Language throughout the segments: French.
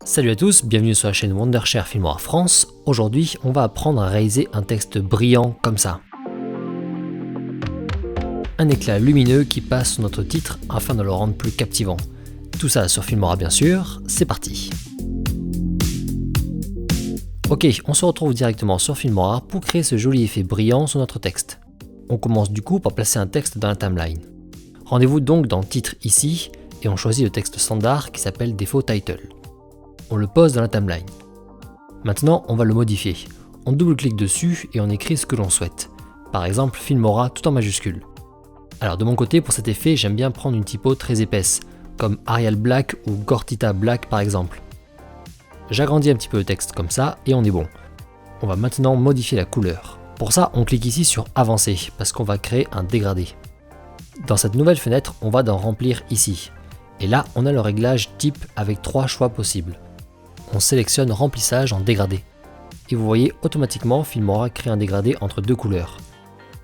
Salut à tous, bienvenue sur la chaîne Wondershare Filmora France. Aujourd'hui, on va apprendre à réaliser un texte brillant comme ça. Un éclat lumineux qui passe sur notre titre afin de le rendre plus captivant. Tout ça sur Filmora bien sûr, c'est parti. Ok, on se retrouve directement sur Filmora pour créer ce joli effet brillant sur notre texte. On commence du coup par placer un texte dans la timeline. Rendez-vous donc dans Titre ici, et on choisit le texte standard qui s'appelle Défaut Title. On le pose dans la timeline. Maintenant, on va le modifier. On double-clique dessus et on écrit ce que l'on souhaite. Par exemple, Filmora tout en majuscule. Alors de mon côté, pour cet effet, j'aime bien prendre une typo très épaisse, comme Arial Black ou Gortita Black par exemple. J'agrandis un petit peu le texte comme ça et on est bon. On va maintenant modifier la couleur. Pour ça, on clique ici sur Avancer, parce qu'on va créer un dégradé. Dans cette nouvelle fenêtre, on va dans Remplir ici. Et là, on a le réglage type avec 3 choix possibles. On sélectionne Remplissage en dégradé. Et vous voyez, automatiquement, Filmora crée un dégradé entre 2 couleurs.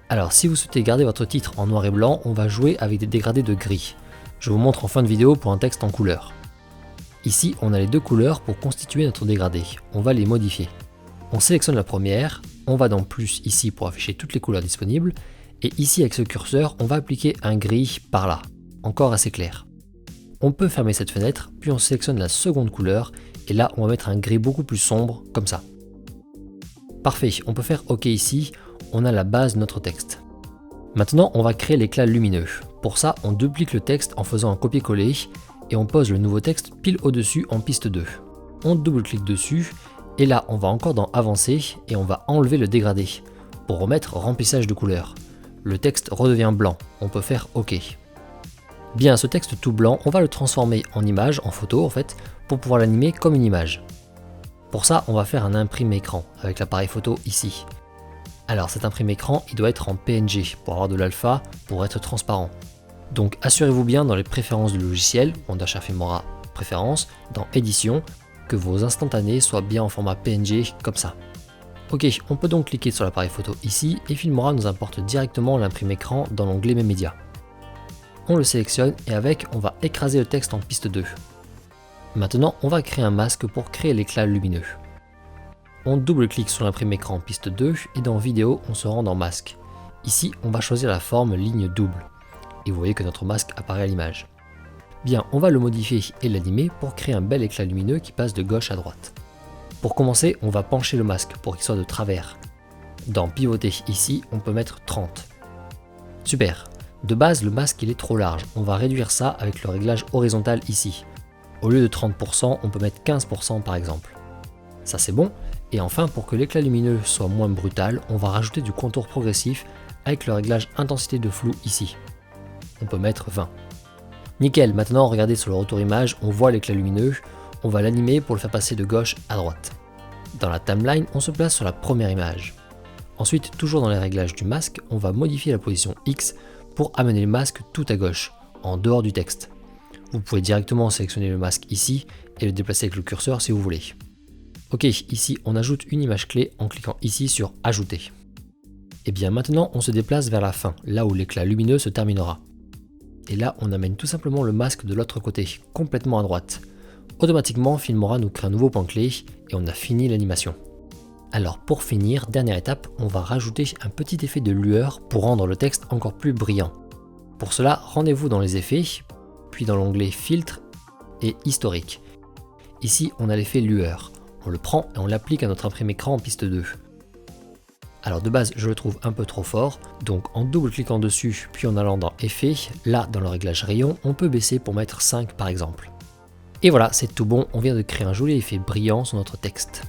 Alors, si vous souhaitez garder votre titre en noir et blanc, on va jouer avec des dégradés de gris. Je vous montre en fin de vidéo pour un texte en couleur. Ici, on a les 2 couleurs pour constituer notre dégradé. On va les modifier. On sélectionne la première, on va dans Plus ici pour afficher toutes les couleurs disponibles, et ici avec ce curseur, on va appliquer un gris par là, encore assez clair. On peut fermer cette fenêtre, puis on sélectionne la seconde couleur, et là on va mettre un gris beaucoup plus sombre, comme ça. Parfait, on peut faire OK ici, on a la base de notre texte. Maintenant on va créer l'éclat lumineux. Pour ça, on duplique le texte en faisant un copier-coller, et on pose le nouveau texte pile au-dessus en piste 2. On double-clique dessus, et là on va encore dans Avancer, et on va enlever le dégradé, pour remettre Remplissage de couleur. Le texte redevient blanc, on peut faire OK. Bien, ce texte tout blanc, on va le transformer en image, en photo en fait, pour pouvoir l'animer comme une image. Pour ça, on va faire un imprime écran avec l'appareil photo ici. Alors cet imprime écran, il doit être en PNG pour avoir de l'alpha, pour être transparent. Donc assurez-vous bien dans les préférences du logiciel, Wondershare Filmora préférences, dans édition, que vos instantanés soient bien en format PNG comme ça. Ok, on peut donc cliquer sur l'appareil photo ici et Filmora nous importe directement l'imprime écran dans l'onglet Mes médias. On le sélectionne et avec, on va écraser le texte en piste 2. Maintenant, on va créer un masque pour créer l'éclat lumineux. On double-clique sur l'imprime écran piste 2 et dans Vidéo, on se rend dans Masque. Ici, on va choisir la forme ligne double. Et vous voyez que notre masque apparaît à l'image. Bien, on va le modifier et l'animer pour créer un bel éclat lumineux qui passe de gauche à droite. Pour commencer, on va pencher le masque pour qu'il soit de travers. Dans Pivoter ici, on peut mettre 30. Super. De base, le masque il est trop large, on va réduire ça avec le réglage horizontal ici. Au lieu de 30%, on peut mettre 15% par exemple. Ça c'est bon, et enfin pour que l'éclat lumineux soit moins brutal, on va rajouter du contour progressif avec le réglage intensité de flou ici. On peut mettre 20. Nickel, maintenant regardez sur le retour image, on voit l'éclat lumineux, on va l'animer pour le faire passer de gauche à droite. Dans la timeline, on se place sur la première image. Ensuite, toujours dans les réglages du masque, on va modifier la position X pour amener le masque tout à gauche, en dehors du texte. Vous pouvez directement sélectionner le masque ici et le déplacer avec le curseur si vous voulez. Ok, ici on ajoute une image clé en cliquant ici sur Ajouter. Et bien maintenant on se déplace vers la fin, là où l'éclat lumineux se terminera. Et là on amène tout simplement le masque de l'autre côté, complètement à droite. Automatiquement Filmora nous crée un nouveau point clé et on a fini l'animation. Alors pour finir, dernière étape, on va rajouter un petit effet de lueur pour rendre le texte encore plus brillant. Pour cela, rendez-vous dans les effets, puis dans l'onglet Filtre et Historique. Ici, on a l'effet lueur. On le prend et on l'applique à notre imprime écran en piste 2. Alors de base, je le trouve un peu trop fort, donc en double-cliquant dessus, puis en allant dans Effets, là dans le réglage rayon, on peut baisser pour mettre 5 par exemple. Et voilà, c'est tout bon, on vient de créer un joli effet brillant sur notre texte.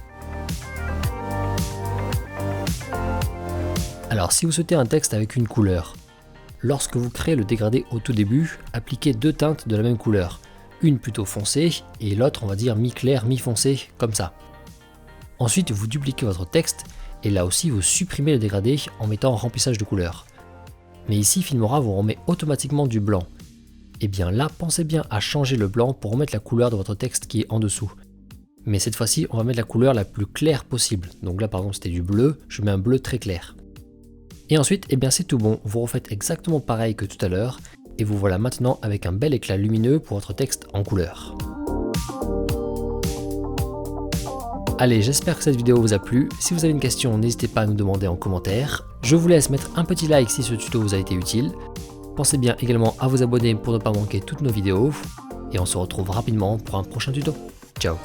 Alors si vous souhaitez un texte avec une couleur, lorsque vous créez le dégradé au tout début, appliquez 2 teintes de la même couleur, une plutôt foncée et l'autre on va dire mi-clair, mi-foncé, comme ça. Ensuite vous dupliquez votre texte et là aussi vous supprimez le dégradé en mettant remplissage de couleur. Mais ici Filmora vous remet automatiquement du blanc. Et bien là pensez bien à changer le blanc pour remettre la couleur de votre texte qui est en dessous. Mais cette fois-ci on va mettre la couleur la plus claire possible, donc là par exemple c'était du bleu, je mets un bleu très clair. Et ensuite, eh bien c'est tout bon, vous refaites exactement pareil que tout à l'heure, et vous voilà maintenant avec un bel éclat lumineux pour votre texte en couleur. Allez, j'espère que cette vidéo vous a plu. Si vous avez une question, n'hésitez pas à nous demander en commentaire. Je vous laisse mettre un petit like si ce tuto vous a été utile. Pensez bien également à vous abonner pour ne pas manquer toutes nos vidéos. Et on se retrouve rapidement pour un prochain tuto. Ciao!